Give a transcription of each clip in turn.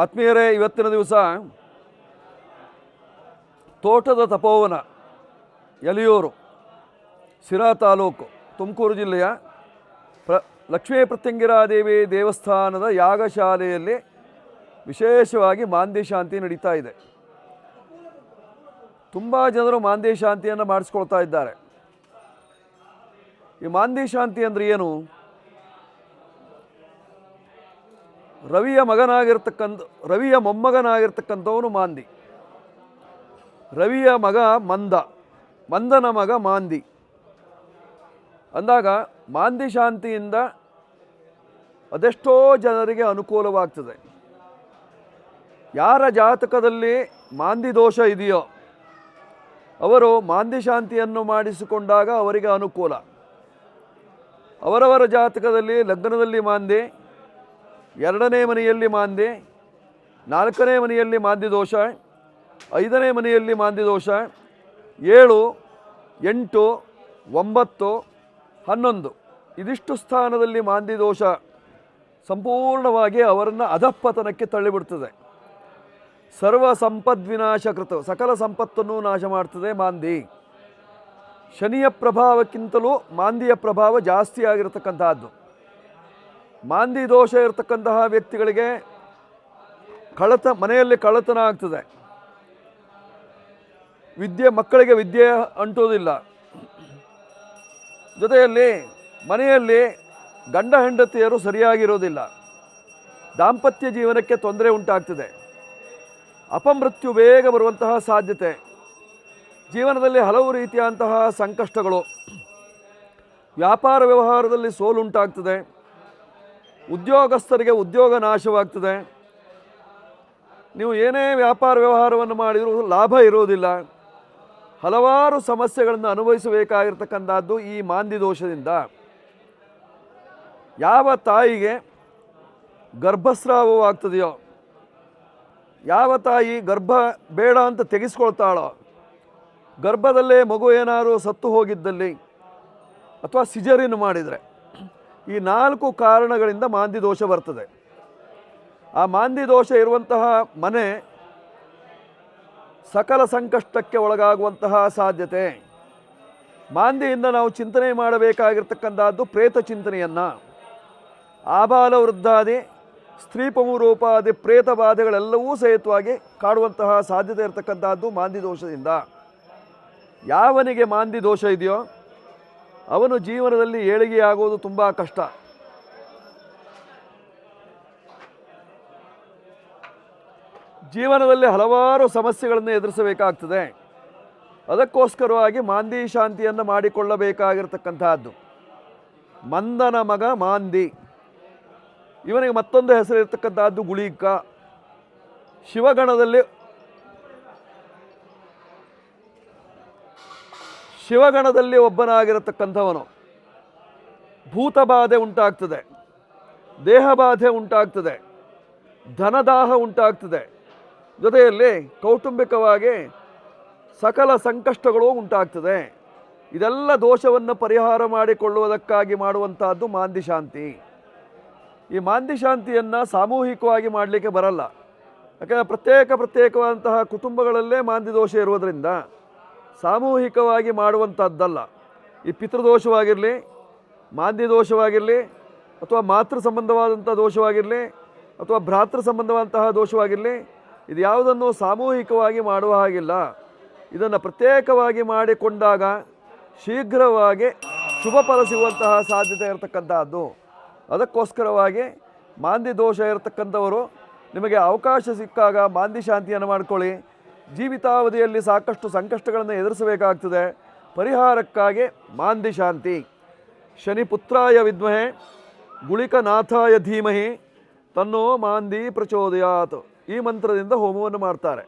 ಆತ್ಮೀಯರೇ, ಇವತ್ತಿನ ದಿವಸ ತೋಟದ ತಪೋವನ ಯಲಿಯೂರು ಸಿರಾ ತಾಲೂಕು ತುಮಕೂರು ಜಿಲ್ಲೆಯ ಲಕ್ಷ್ಮೀ ಪ್ರತ್ಯಂಗಿರಾದೇವಿ ದೇವಸ್ಥಾನದ ಯಾಗಶಾಲೆಯಲ್ಲಿ ವಿಶೇಷವಾಗಿ ಮಾಂದಿ ಶಾಂತಿ ನಡೀತಾ ಇದೆ. ತುಂಬ ಜನರು ಮಾಂದಿ ಶಾಂತಿಯನ್ನು ಮಾಡಿಸ್ಕೊಳ್ತಾ ಇದ್ದಾರೆ. ಈ ಮಾಂದಿ ಶಾಂತಿ ಅಂದರೆ ಏನು? ರವಿಯ ಮೊಮ್ಮಗನಾಗಿರ್ತಕ್ಕಂಥವನು ಮಾಂದಿ. ರವಿಯ ಮಗ ಮಂದನ ಮಗ ಮಾಂದಿ ಅಂದಾಗ ಮಾಂದಿ ಶಾಂತಿಯಿಂದ ಅದೆಷ್ಟೋ ಜನರಿಗೆ ಅನುಕೂಲವಾಗ್ತದೆ. ಯಾರ ಜಾತಕದಲ್ಲಿ ಮಾಂದಿ ದೋಷ ಇದೆಯೋ ಅವರು ಮಾಂದಿ ಶಾಂತಿಯನ್ನು ಮಾಡಿಸಿಕೊಂಡಾಗ ಅವರಿಗೆ ಅನುಕೂಲ. ಅವರವರ ಜಾತಕದಲ್ಲಿ ಲಗ್ನದಲ್ಲಿ ಮಾಂದಿ, 2ನೇ ಮನೆಯಲ್ಲಿ ಮಾಂದಿ, 4ನೇ ಮನೆಯಲ್ಲಿ ಮಾಂದಿ ದೋಷ, 5ನೇ ಮನೆಯಲ್ಲಿ ಮಾಂದಿ ದೋಷ, 7, 8, 9, 11 ಇದಿಷ್ಟು ಸ್ಥಾನದಲ್ಲಿ ಮಾಂದಿ ದೋಷ ಸಂಪೂರ್ಣವಾಗಿ ಅವರನ್ನು ಅಧಃಪತನಕ್ಕೆ ತಳ್ಳಿಬಿಡ್ತದೆ. ಸರ್ವ ಸಂಪದ್ವಿನಾಶಕೃತ, ಸಕಲ ಸಂಪತ್ತನ್ನು ನಾಶ ಮಾಡ್ತದೆ ಮಾಂದಿ. ಶನಿಯ ಪ್ರಭಾವಕ್ಕಿಂತಲೂ ಮಾಂದಿಯ ಪ್ರಭಾವ ಜಾಸ್ತಿ ಆಗಿರತಕ್ಕಂತಹದ್ದು. ಮಾಂದಿ ದೋಷ ಇರತಕ್ಕಂತಹ ವ್ಯಕ್ತಿಗಳಿಗೆ ಮನೆಯಲ್ಲಿ ಕಳ್ಳತನ ಆಗ್ತದೆ. ಮಕ್ಕಳಿಗೆ ವಿದ್ಯೆ ಅಂಟೋದಿಲ್ಲ. ಜೊತೆಯಲ್ಲಿ ಮನೆಯಲ್ಲಿ ಗಂಡ ಹೆಂಡತಿಯರು ಸರಿಯಾಗಿರೋದಿಲ್ಲ. ದಾಂಪತ್ಯ ಜೀವನಕ್ಕೆ ತೊಂದರೆ ಉಂಟಾಗ್ತದೆ. ಅಪಮೃತ್ಯು ಬೇಗ ಬರುವಂತಹ ಸಾಧ್ಯತೆ. ಜೀವನದಲ್ಲಿ ಹಲವು ರೀತಿಯಂತಹ ಸಂಕಷ್ಟಗಳು. ವ್ಯಾಪಾರ ವ್ಯವಹಾರದಲ್ಲಿ ಸೋಲುಂಟಾಗ್ತದೆ. ಉದ್ಯೋಗಸ್ಥರಿಗೆ ಉದ್ಯೋಗ ನಾಶವಾಗ್ತದೆ. ನೀವು ಏನೇ ವ್ಯಾಪಾರ ವ್ಯವಹಾರವನ್ನು ಮಾಡಿದರೂ ಲಾಭ ಇರೋದಿಲ್ಲ. ಹಲವಾರು ಸಮಸ್ಯೆಗಳನ್ನು ಅನುಭವಿಸಬೇಕಾಗಿರ್ತಕ್ಕಂಥದ್ದು ಈ ಮಾಂದಿ ದೋಷದಿಂದ. ಯಾವ ತಾಯಿಗೆ ಗರ್ಭಸ್ರಾವವಾಗ್ತದೆಯೋ, ಯಾವ ತಾಯಿ ಗರ್ಭ ಬೇಡ ಅಂತ ತೆಗೆಸ್ಕೊಳ್ತಾಳೋ, ಗರ್ಭದಲ್ಲೇ ಮಗು ಏನಾದರೂ ಸತ್ತು ಹೋಗಿದ್ದಲ್ಲಿ ಅಥವಾ ಸಿಜರಿನ್ ಮಾಡಿದರೆ, ಈ 4 ಕಾರಣಗಳಿಂದ ಮಾಂದಿ ದೋಷ ಬರ್ತದೆ. ಆ ಮಾಂದಿ ದೋಷ ಇರುವಂತಹ ಮನೆ ಸಕಲ ಸಂಕಷ್ಟಕ್ಕೆ ಒಳಗಾಗುವಂತಹ ಸಾಧ್ಯತೆ. ಮಾಂದಿಯಿಂದ ನಾವು ಚಿಂತನೆ ಮಾಡಬೇಕಾಗಿರ್ತಕ್ಕಂಥದ್ದು ಪ್ರೇತ ಚಿಂತನೆಯನ್ನು. ಆಬಾಲ ವೃದ್ಧಾದಿ, ಸ್ತ್ರೀ ಪಮುರೂಪಾದಿ ಪ್ರೇತ ಬಾಧೆಗಳೆಲ್ಲವೂ ಸಹಿತವಾಗಿ ಕಾಡುವಂತಹ ಸಾಧ್ಯತೆ ಇರತಕ್ಕಂಥದ್ದು ಮಾಂದಿ ದೋಷದಿಂದ. ಯಾವನಿಗೆ ಮಾಂದಿ ದೋಷ ಇದೆಯೋ ಅವನು ಜೀವನದಲ್ಲಿ ಏಳಿಗೆಯಾಗುವುದು ತುಂಬ ಕಷ್ಟ. ಜೀವನದಲ್ಲಿ ಹಲವಾರು ಸಮಸ್ಯೆಗಳನ್ನು ಎದುರಿಸಬೇಕಾಗ್ತದೆ. ಅದಕ್ಕೋಸ್ಕರವಾಗಿ ಮಾಂದಿ ಶಾಂತಿಯನ್ನು ಮಾಡಿಕೊಳ್ಳಬೇಕಾಗಿರ್ತಕ್ಕಂಥದ್ದು. ಮಂದನ ಮಗ ಮಾಂದಿ, ಇವನಿಗೆ ಮತ್ತೊಂದು ಹೆಸರು ಇರತಕ್ಕಂಥದ್ದು ಗುಳಿಕ. ಶಿವಗಣದಲ್ಲಿ ಒಬ್ಬನಾಗಿರತಕ್ಕಂಥವನು. ಭೂತಬಾಧೆ ಉಂಟಾಗ್ತದೆ, ದೇಹಬಾಧೆ ಉಂಟಾಗ್ತದೆ, ಧನದಾಹ ಉಂಟಾಗ್ತದೆ. ಜೊತೆಯಲ್ಲಿ ಕೌಟುಂಬಿಕವಾಗಿ ಸಕಲ ಸಂಕಷ್ಟಗಳು ಉಂಟಾಗ್ತದೆ. ಇದೆಲ್ಲ ದೋಷವನ್ನು ಪರಿಹಾರ ಮಾಡಿಕೊಳ್ಳುವುದಕ್ಕಾಗಿ ಮಾಡುವಂತಹದ್ದು ಮಾಂದಿ ಶಾಂತಿ. ಈ ಮಾಂದಿ ಶಾಂತಿಯನ್ನು ಸಾಮೂಹಿಕವಾಗಿ ಮಾಡಲಿಕ್ಕೆ ಬರಲ್ಲ. ಯಾಕಂದರೆ ಪ್ರತ್ಯೇಕವಾದಂತಹ ಕುಟುಂಬಗಳಲ್ಲೇ ಮಾಂದಿ ದೋಷ ಇರುವುದರಿಂದ ಸಾಮೂಹಿಕವಾಗಿ ಮಾಡುವಂಥದ್ದಲ್ಲ. ಈ ಪಿತೃದೋಷವಾಗಿರಲಿ, ಮಾಂದಿ ದೋಷವಾಗಿರಲಿ, ಅಥವಾ ಮಾತೃ ಸಂಬಂಧವಾದಂಥ ದೋಷವಾಗಿರಲಿ, ಅಥವಾ ಭ್ರಾತೃ ಸಂಬಂಧವಾದಂತಹ ದೋಷವಾಗಿರಲಿ, ಇದು ಯಾವುದನ್ನು ಸಾಮೂಹಿಕವಾಗಿ ಮಾಡುವ ಹಾಗಿಲ್ಲ. ಇದನ್ನು ಪ್ರತ್ಯೇಕವಾಗಿ ಮಾಡಿಕೊಂಡಾಗ ಶೀಘ್ರವಾಗಿ ಶುಭ ಫಲ ಸಿಗುವಂತಹ ಸಾಧ್ಯತೆ ಇರತಕ್ಕಂತಹದ್ದು. ಅದಕ್ಕೋಸ್ಕರವಾಗಿ ಮಾಂದಿ ದೋಷ ಇರತಕ್ಕಂಥವರು ನಿಮಗೆ ಅವಕಾಶ ಸಿಕ್ಕಾಗ ಮಾಂದಿ ಶಾಂತಿಯನ್ನು ಮಾಡಿಕೊಳ್ಳಿ. ಜೀವಿತಾವಧಿಯಲ್ಲಿ ಸಾಕಷ್ಟು ಸಂಕಷ್ಟಗಳನ್ನು ಎದುರಿಸಬೇಕಾಗ್ತದೆ. ಪರಿಹಾರಕ್ಕಾಗಿ ಮಾಂದಿ ಶಾಂತಿ. ಶನಿ ಪುತ್ರಾಯ ವಿದ್ಮಹೆ ಗುಳಿಕನಾಥಾಯ ಧೀಮಹಿ ತನ್ನೋ ಮಾಂದಿ ಪ್ರಚೋದಯಾತ್, ಈ ಮಂತ್ರದಿಂದ ಹೋಮವನ್ನು ಮಾಡ್ತಾರೆ.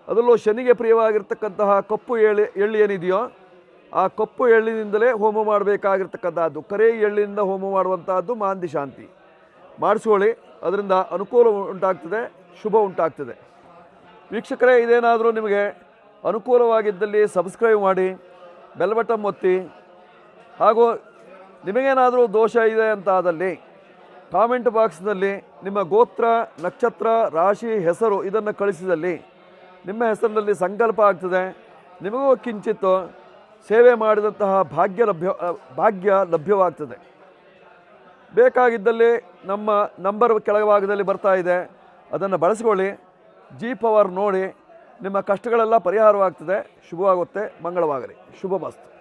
ಅದರಲ್ಲೂ ಶನಿಗೆ ಪ್ರಿಯವಾಗಿರ್ತಕ್ಕಂತಹ ಕಪ್ಪು ಎಳ್ಳು ಏನಿದೆಯೋ ಆ ಕಪ್ಪು ಎಳ್ಳಿನಿಂದಲೇ ಹೋಮ ಮಾಡಬೇಕಾಗಿರ್ತಕ್ಕಂಥದ್ದು. ಕರೆ ಎಳ್ಳಿನಿಂದ ಹೋಮ ಮಾಡುವಂತಹದ್ದು ಮಾಂದಿ ಶಾಂತಿ. ಮಾಡಿಸ್ಕೊಳ್ಳಿ, ಅದರಿಂದ ಅನುಕೂಲ ಉಂಟಾಗ್ತದೆ, ಶುಭ ಉಂಟಾಗ್ತದೆ. ವೀಕ್ಷಕರೇ, ಇದೇನಾದರೂ ನಿಮಗೆ ಅನುಕೂಲವಾಗಿದ್ದಲ್ಲಿ ಸಬ್ಸ್ಕ್ರೈಬ್ ಮಾಡಿ, ಬೆಲ್ ಬಟನ್ ಒತ್ತಿ. ಹಾಗೂ ನಿಮಗೇನಾದರೂ ದೋಷ ಇದೆ ಅಂತಾದಲ್ಲಿ ಕಾಮೆಂಟ್ ಬಾಕ್ಸ್ನಲ್ಲಿ ನಿಮ್ಮ ಗೋತ್ರ, ನಕ್ಷತ್ರ, ರಾಶಿ, ಹೆಸರು ಇದನ್ನು ಕಳಿಸಿದಲ್ಲಿ ನಿಮ್ಮ ಹೆಸರಿನಲ್ಲಿ ಸಂಕಲ್ಪ ಆಗ್ತದೆ. ನಿಮಗೂ ಕಿಂಚಿತ್ತು ಸೇವೆ ಮಾಡಿದಂತಹ ಭಾಗ್ಯ ಲಭ್ಯವಾಗ್ತದೆ. ಬೇಕಾಗಿದ್ದಲ್ಲಿ ನಮ್ಮ ನಂಬರ್ ಕೆಳಭಾಗದಲ್ಲಿ ಬರ್ತಾ ಇದೆ, ಅದನ್ನು ಬಳಸ್ಕೊಳ್ಳಿ. ಜಿ ಪವರ್ ನೋಡಿ, ನಿಮ್ಮ ಕಷ್ಟಗಳೆಲ್ಲ ಪರಿಹಾರವಾಗ್ತದೆ. ಶುಭವಾಗುತ್ತೆ. ಮಂಗಳವಾಗಲಿ. ಶುಭ ಮಸ್ತು.